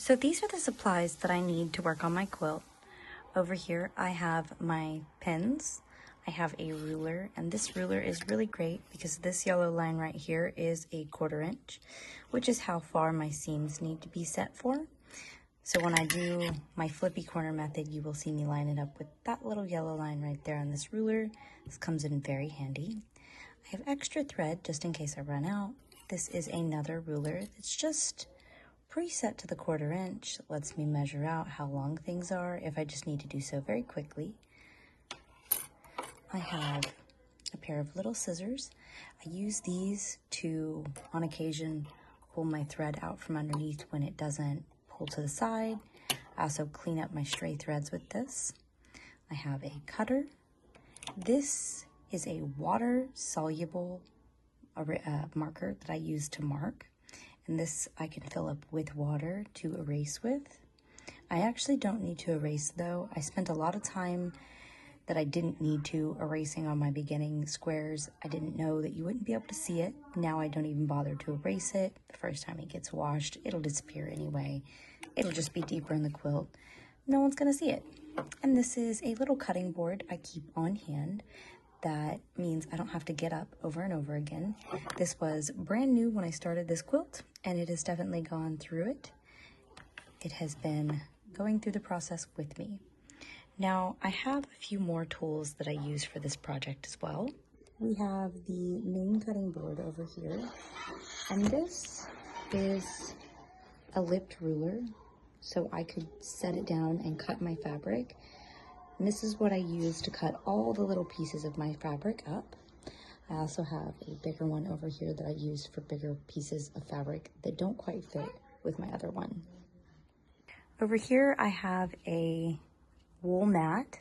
So these are the supplies that I need to work on my quilt. Over here I have my pins, I have a ruler, and this ruler is really great because this yellow line right here is a 1/4 inch, which is how far my seams need to be set for. So when I do my flippy corner method, you will see me line it up with that little yellow line right there on this ruler. This comes in very handy. I have extra thread just in case I run out. This is another ruler that's just preset to the 1/4 inch. It lets me measure out how long things are if I just need to do so very quickly. I have a pair of little scissors. I use these to, on occasion, pull my thread out from underneath when it doesn't pull to the side. I also clean up my stray threads with this. I have a cutter. This is a water-soluble marker that I use to mark. And this I can fill up with water to erase with. I actually don't need to erase though. I spent a lot of time that I didn't need to erasing on my beginning squares. I didn't know that you wouldn't be able to see it. Now I don't even bother to erase it. The first time it gets washed, it'll disappear anyway. It'll just be deeper in the quilt. No one's gonna see it. And this is a little cutting board I keep on hand. That means I don't have to get up over and over again. This was brand new when I started this quilt, and it has definitely gone through it. It has been going through the process with me. Now, I have a few more tools that I use for this project as well. We have the main cutting board over here, and this is a lipped ruler, so I could set it down and cut my fabric. And this is what I use to cut all the little pieces of my fabric up. I also have a bigger one over here that I use for bigger pieces of fabric that don't quite fit with my other one. Over here I have a wool mat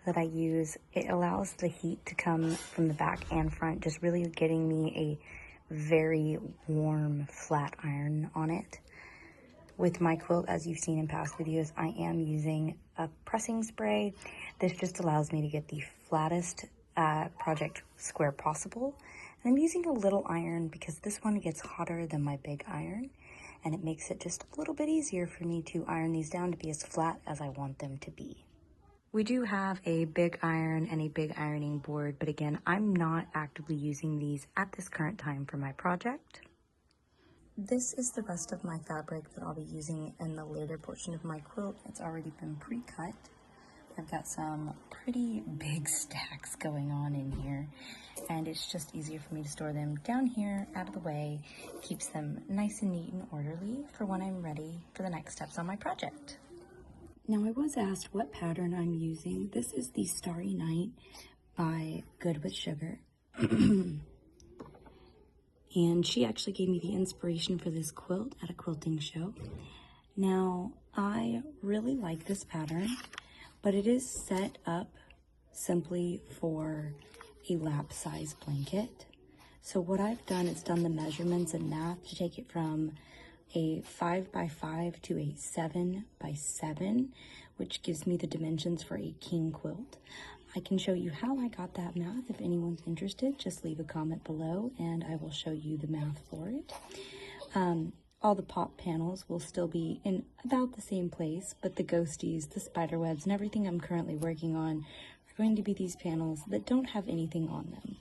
that I use. It allows the heat to come from the back and front, just really getting me a very warm flat iron on it. With my quilt, as you've seen in past videos, I am using a pressing spray. This just allows me to get the flattest project square possible. And I'm using a little iron because this one gets hotter than my big iron, and it makes it just a little bit easier for me to iron these down to be as flat as I want them to be. We do have a big iron and a big ironing board, but again, I'm not actively using these at this current time for my project. This is the rest of my fabric that I'll be using in the later portion of my quilt. It's already been pre-cut. I've got some pretty big stacks going on in here, and it's just easier for me to store them down here out of the way. It keeps them nice and neat and orderly for when I'm ready for the next steps on my project. Now, I was asked what pattern I'm using. This is the Starry Night by Good with Sugar. And she actually gave me the inspiration for this quilt at a quilting show. Now, I really like this pattern, but it is set up simply for a lap size blanket. So what I've done is done the measurements and math to take it from a 5x5 to a 7x7, which gives me the dimensions for a king quilt. I can show you how I got that math. If anyone's interested, just leave a comment below and I will show you the math for it. All the pop panels will still be in about the same place, but the ghosties, the spider webs, and everything I'm currently working on are going to be these panels that don't have anything on them.